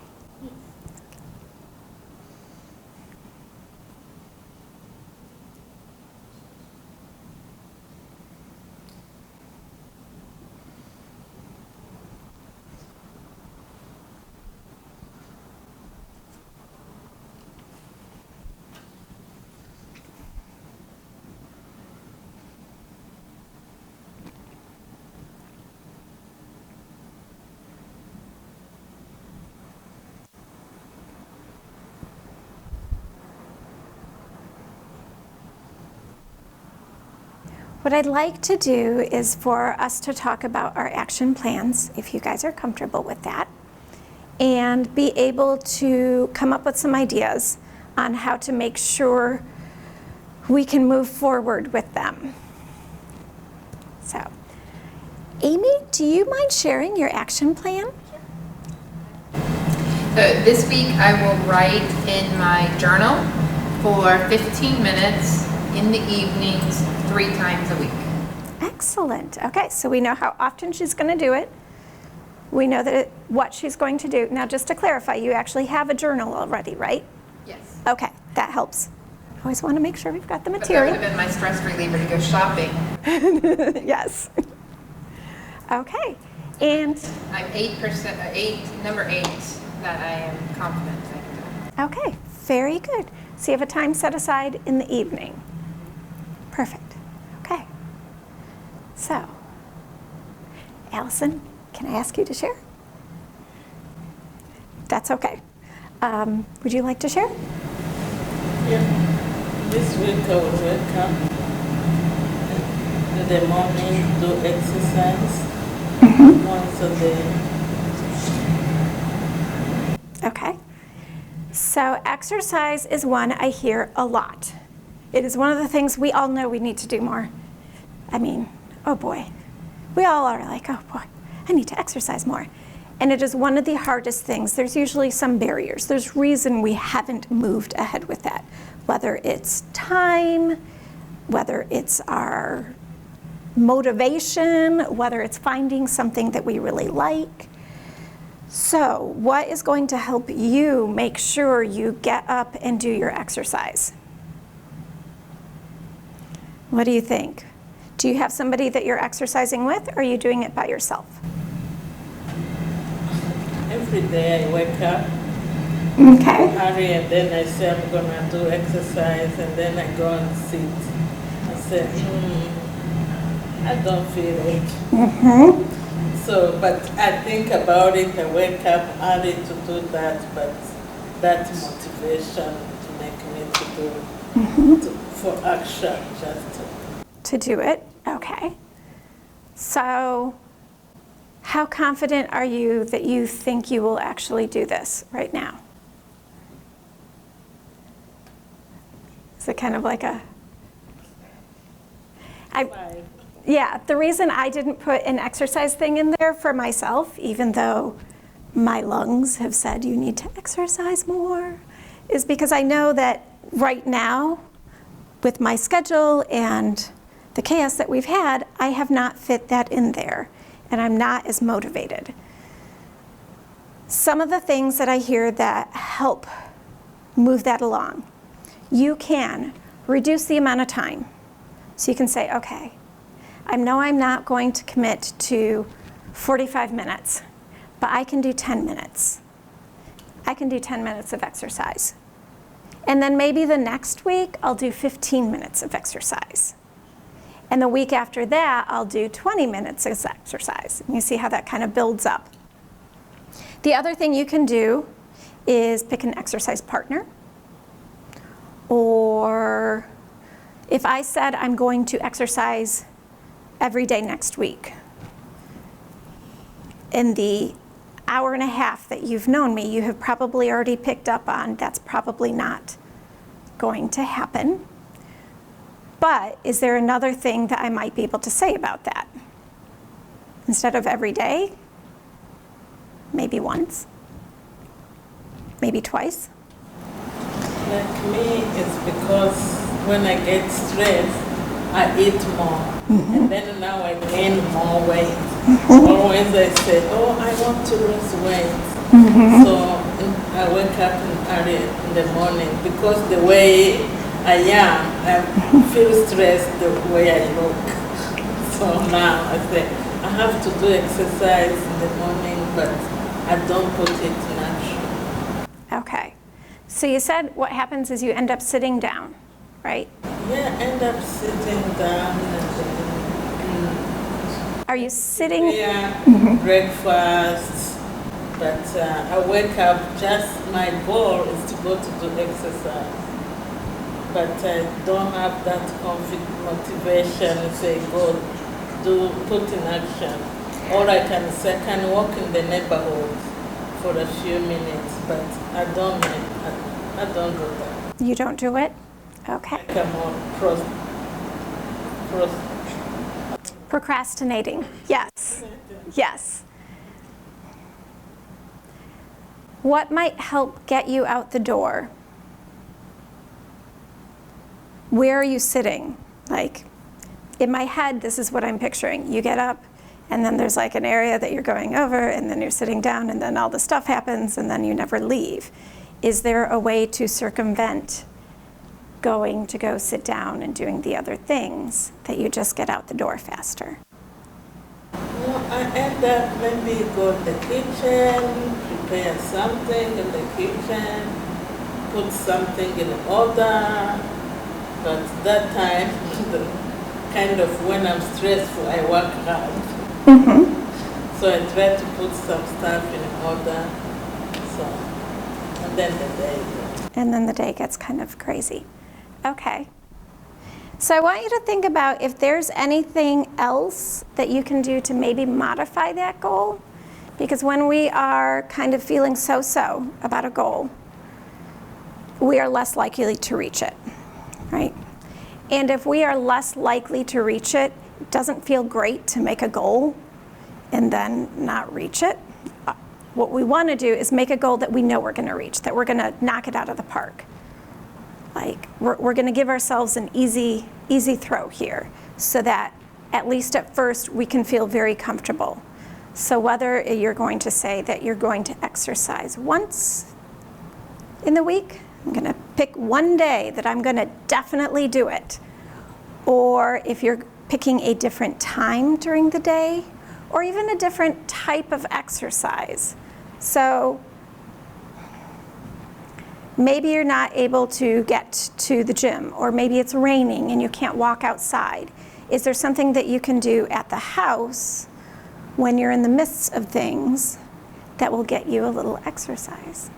What I'd like to do is for us to talk about our action plans, if you guys are comfortable with that, and be able to come up with some ideas on how to make sure we can move forward with them. So, Amy, do you mind sharing your action plan? So this week I will write in my journal for 15 minutes in the evenings, 3 times a week. Excellent. Okay, so we know how often she's going to do it. We know what she's going to do. Now, just to clarify, you actually have a journal already, right? Yes. Okay, that helps. I always want to make sure we've got the But that material. would have been my stress reliever to go shopping. Yes. Okay, and I'm number 8 that I am confident I can do. okay, very good. So you have a time set aside in the evening. Perfect. Okay. So, Allison, can I ask you to share? That's okay. Would you like to share? Yeah. This week I will wake up in the morning, do exercise once a day. Okay. So exercise is one I hear a lot. It is one of the things we all know we need to do more. I mean, oh boy, We all are like, oh boy, I need to exercise more. And it is one of the hardest things. There's usually some barriers. There's reason we haven't moved ahead with that, whether it's time, whether it's our motivation, whether it's finding something that we really like. So what is going to help you make sure you get up and do your exercise? What do you think? Do you have somebody that you're exercising with, or are you doing it by yourself? Every day I wake up, Okay. hurry, and then I say I'm gonna do exercise, and then I go and sit. I say, I don't feel it. So, but I think about it, I wake up early to do that, but that motivation to make me to do, for action, just To do it? Okay. So how confident are you that you think you will actually do this right now? Is it kind of like a... five. Yeah, the reason I didn't put an exercise thing in there for myself, even though my lungs have said you need to exercise more, is because I know that right now, with my schedule and the chaos that we've had, I have not fit that in there, and I'm not as motivated. Some of the things that I hear that help move that along, you can reduce the amount of time. So you can say, okay, I know I'm not going to commit to 45 minutes, but I can do 10 minutes. I can do 10 minutes of exercise. And then maybe the next week, I'll do 15 minutes of exercise. And the week after that, I'll do 20 minutes of exercise. And you see how that kind of builds up. The other thing you can do is pick an exercise partner. Or if I said I'm going to exercise every day next week, in the hour and a half that you've known me, you have probably already picked up on that's probably not going to happen. But is there another thing that I might be able to say about that? Instead of every day, maybe once, maybe twice. Like me, it's because when I get stressed, I eat more. And then now I gain more weight. Always I say, oh, I want to lose weight. So I wake up early in the morning because the way I am, I feel stressed the way I look. So now I say, I have to do exercise in the morning, but I don't put it natural. Okay. So you said what happens is you end up sitting down, right? Yeah, end up sitting down and Are you sitting? breakfast. But I wake up, just my goal is to go to do exercise. But I don't have that motivation to say, go, put in action. Or I can say, I can walk in the neighborhood for a few minutes, but I don't do that. You don't do it? Okay. I'm on Procrastinating. Yes. Yes. What might help get you out the door? Where are you sitting? Like, in my head, this is what I'm picturing. You get up, and then there's like an area that you're going over, and then you're sitting down, and then all the stuff happens, and then you never leave. Is there a way to circumvent going to go sit down and doing the other things that you just get out the door faster? No, I end up maybe go to the kitchen, prepare something in the kitchen, put something in order. But that time, kind of when I'm stressful, I work hard. So I try to put some stuff in order. So, and then the day goes. And then the day gets kind of crazy. Okay. So I want you to think about if there's anything else that you can do to maybe modify that goal. Because when we are kind of feeling so-so about a goal, we are less likely to reach it, right? And if we are less likely to reach it, It doesn't feel great to make a goal and then not reach it. What we want to do is make a goal that we know we're going to reach, that we're going to knock it out of the park. Like, we're going to give ourselves an easy throw here so that at least at first we can feel very comfortable. So whether you're going to say that you're going to exercise once in the week, I'm going to pick one day that I'm going to definitely do it. Or if you're picking a different time during the day, or even a different type of exercise. So maybe you're not able to get to the gym, or maybe it's raining and you can't walk outside. Is there something that you can do at the house when you're in the midst of things that will get you a little exercise?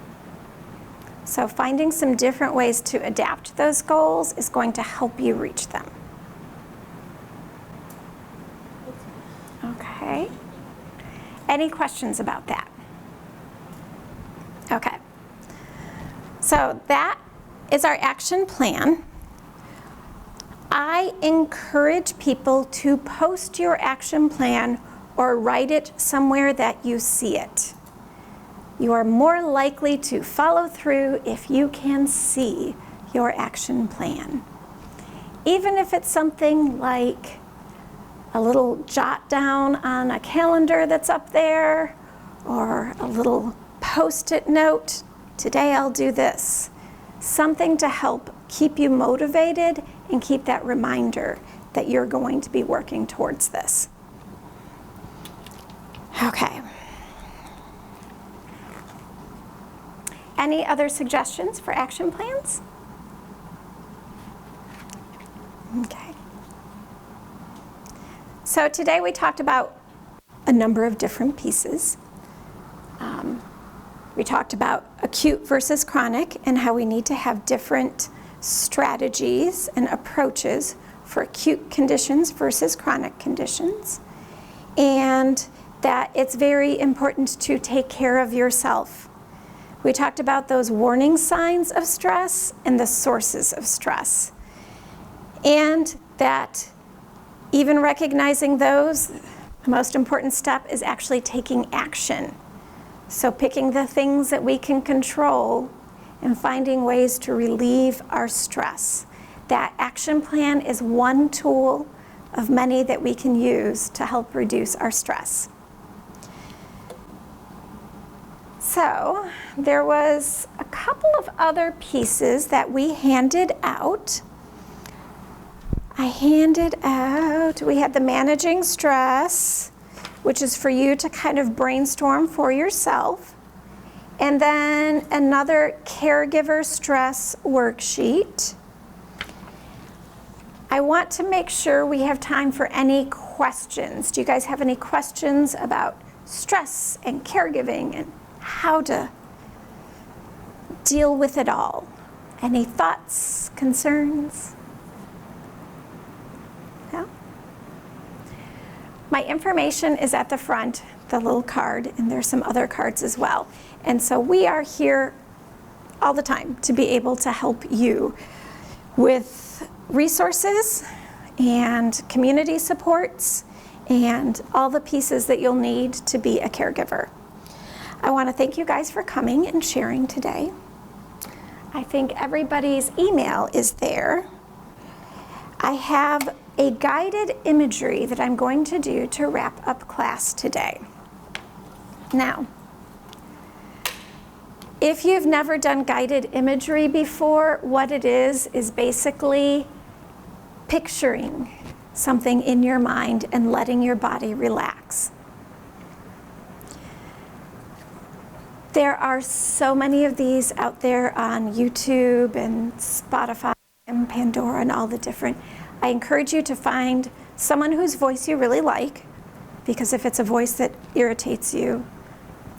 So finding some different ways to adapt those goals is going to help you reach them. Okay. Any questions about that? Okay. So that is our action plan. I encourage people to post your action plan or write it somewhere that you see it. You are more likely to follow through if you can see your action plan. Even if it's something like a little jot down on a calendar that's up there, or a little post-it note, today I'll do this. Something to help keep you motivated and keep that reminder that you're going to be working towards this. Okay. Any other suggestions for action plans? Okay. So today we talked about a number of different pieces. We talked about acute versus chronic and how we need to have different strategies and approaches for acute conditions versus chronic conditions. And that it's very important to take care of yourself. We talked about those warning signs of stress and the sources of stress. And that even recognizing those, the most important step is actually taking action. So picking the things that we can control and finding ways to relieve our stress. That action plan is one tool of many that we can use to help reduce our stress. So there was a couple of other pieces that we handed out. We had the managing stress, which is for you to kind of brainstorm for yourself. And then another caregiver stress worksheet. I want to make sure we have time for any questions. Do you guys have any questions about stress and caregiving and how to deal with it all? Any thoughts, concerns? No? My information is at the front, the little card, and there's some other cards as well. And so we are here all the time to be able to help you with resources and community supports and all the pieces that you'll need to be a caregiver. I want to thank you guys for coming and sharing today. I think everybody's email is there. I have a guided imagery that I'm going to do to wrap up class today. Now, if you've never done guided imagery before, what it is basically picturing something in your mind and letting your body relax. There are so many of these out there on YouTube and Spotify and Pandora and all the different. I encourage you to find someone whose voice you really like, because if it's a voice that irritates you,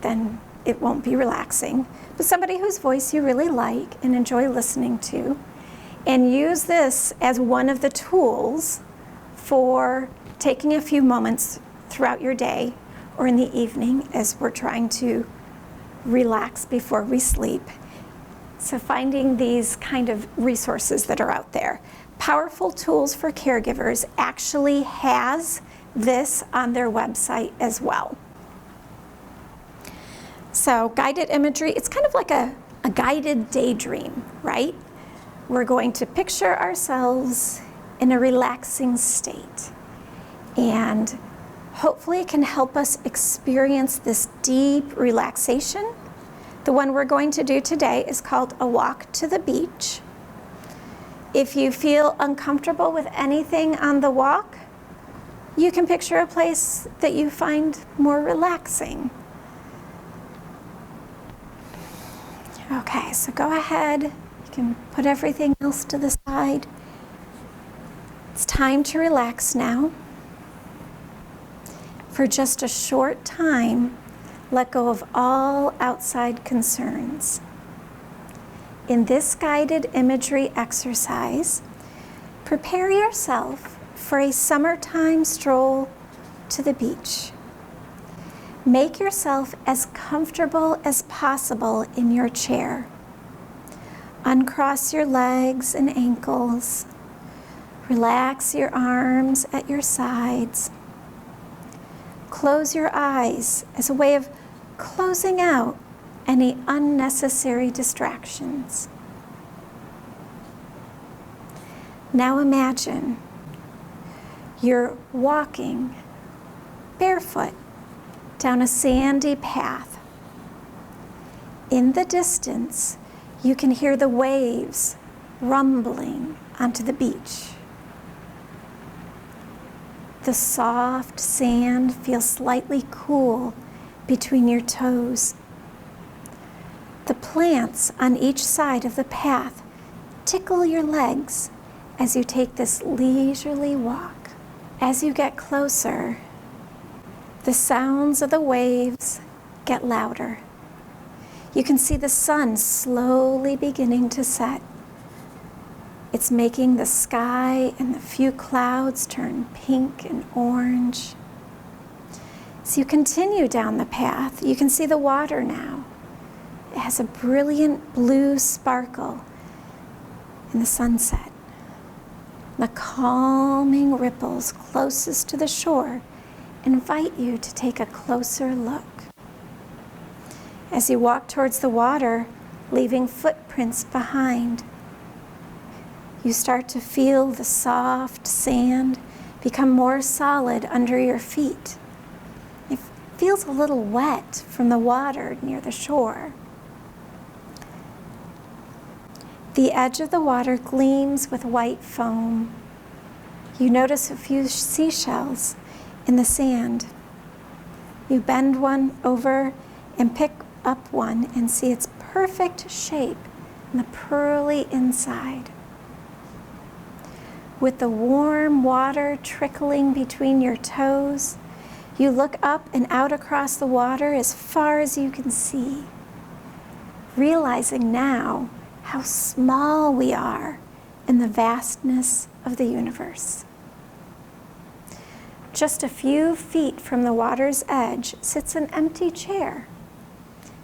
then it won't be relaxing. But somebody whose voice you really like and enjoy listening to, and use this as one of the tools for taking a few moments throughout your day or in the evening as we're trying to relax before we sleep. So finding these kind of resources that are out there. Powerful Tools for Caregivers actually has this on their website as well. So guided imagery, it's kind of like a guided daydream, right? We're going to picture ourselves in a relaxing state. And hopefully it can help us experience this deep relaxation. The one we're going to do today is called A Walk to the Beach. If you feel uncomfortable with anything on the walk, you can picture a place that you find more relaxing. Okay, so go ahead. You can put everything else to the side. It's time to relax now. For just a short time, let go of all outside concerns. In this guided imagery exercise, prepare yourself for a summertime stroll to the beach. Make yourself as comfortable as possible in your chair. Uncross your legs and ankles. Relax your arms at your sides. Close your eyes as a way of closing out any unnecessary distractions. Now imagine you're walking barefoot down a sandy path. In the distance, you can hear the waves rumbling onto the beach. The soft sand feels slightly cool between your toes. The plants on each side of the path tickle your legs as you take this leisurely walk. As you get closer, the sounds of the waves get louder. You can see the sun slowly beginning to set. It's making the sky and the few clouds turn pink and orange. As you continue down the path, you can see the water now. It has a brilliant blue sparkle in the sunset. The calming ripples closest to the shore invite you to take a closer look. As you walk towards the water, leaving footprints behind, you start to feel the soft sand become more solid under your feet. It feels a little wet from the water near the shore. The edge of the water gleams with white foam. You notice a few seashells in the sand. You bend one over and pick up one and see its perfect shape and the pearly inside. With the warm water trickling between your toes, you look up and out across the water as far as you can see, realizing now how small we are in the vastness of the universe. Just a few feet from the water's edge sits an empty chair.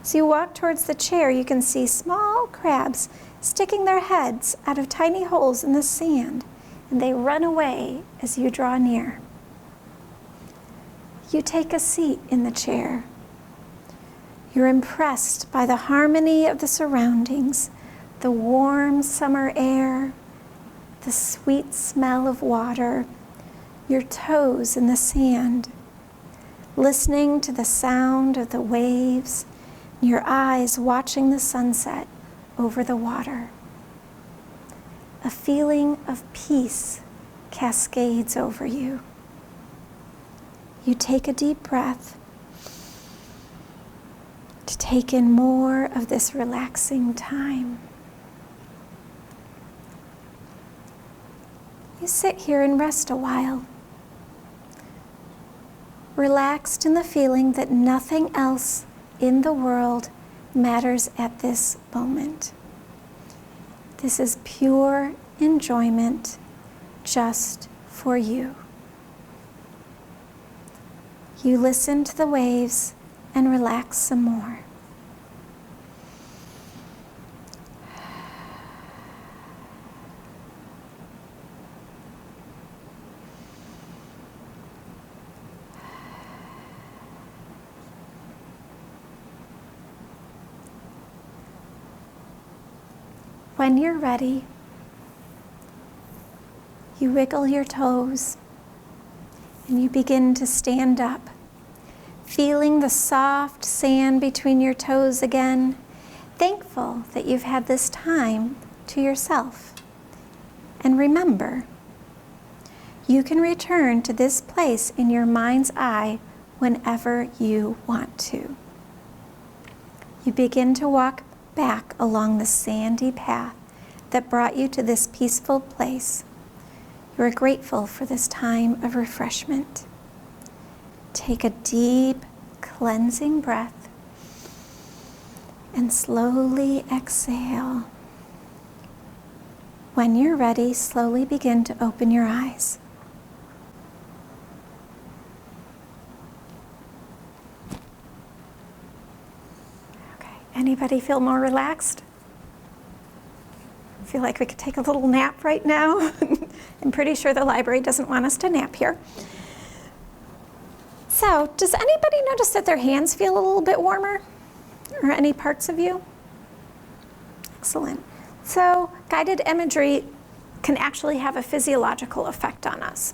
As you walk towards the chair, you can see small crabs sticking their heads out of tiny holes in the sand, and they run away as you draw near. You take a seat in the chair. You're impressed by the harmony of the surroundings, the warm summer air, the sweet smell of water, your toes in the sand, listening to the sound of the waves, your eyes watching the sunset over the water. A feeling of peace cascades over you. You take a deep breath to take in more of this relaxing time. You sit here and rest a while, relaxed in the feeling that nothing else in the world matters at this moment. This is pure enjoyment just for you. You listen to the waves and relax some more. When you're ready, you wiggle your toes and you begin to stand up, feeling the soft sand between your toes again, thankful that you've had this time to yourself. And remember, you can return to this place in your mind's eye whenever you want to. You begin to walk back along the sandy path that brought you to this peaceful place. You are grateful for this time of refreshment. Take a deep, cleansing breath and slowly exhale. When you're ready, slowly begin to open your eyes. Okay, anybody feel more relaxed? Feel like we could take a little nap right now? I'm pretty sure the library doesn't want us to nap here. So, does anybody notice that their hands feel a little bit warmer? Or any parts of you? Excellent. So, guided imagery can actually have a physiological effect on us.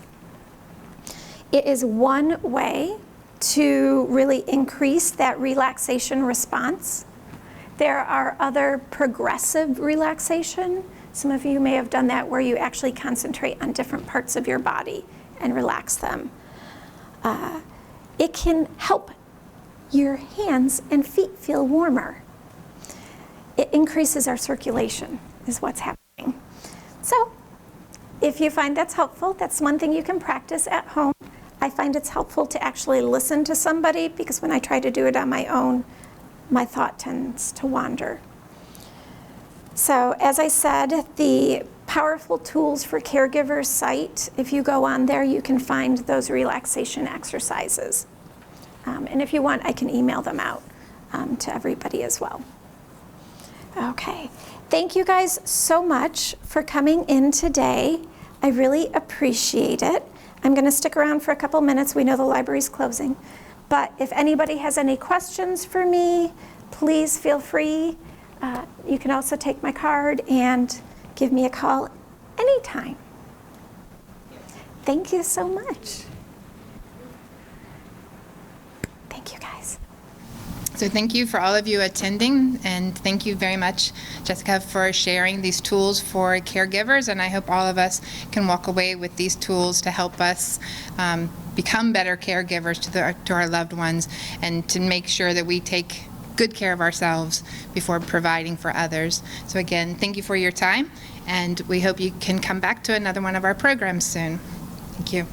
It is one way to really increase that relaxation response. There are other progressive relaxation. Some of you may have done that where you actually concentrate on different parts of your body and relax them. It can help your hands and feet feel warmer. It increases our circulation, is what's happening. So, if you find that's helpful, that's one thing you can practice at home. I find it's helpful to actually listen to somebody because when I try to do it on my own, my thought tends to wander. So, as I said, the Powerful Tools for Caregivers site, if you go on there, you can find those relaxation exercises. And if you want, I can email them out to everybody as well. Okay, thank you guys so much for coming in today. I really appreciate it. I'm going to stick around for a couple minutes. We know the library's closing. But if anybody has any questions for me, please feel free. You can also take my card and give me a call anytime. Thank you so much. Thank you, guys. So thank you for all of you attending, and thank you very much, Jessica, for sharing these tools for caregivers, and I hope all of us can walk away with these tools to help us become better caregivers to our loved ones, and to make sure that we take good care of ourselves before providing for others. So again, thank you for your time, and we hope you can come back to another one of our programs soon. Thank you.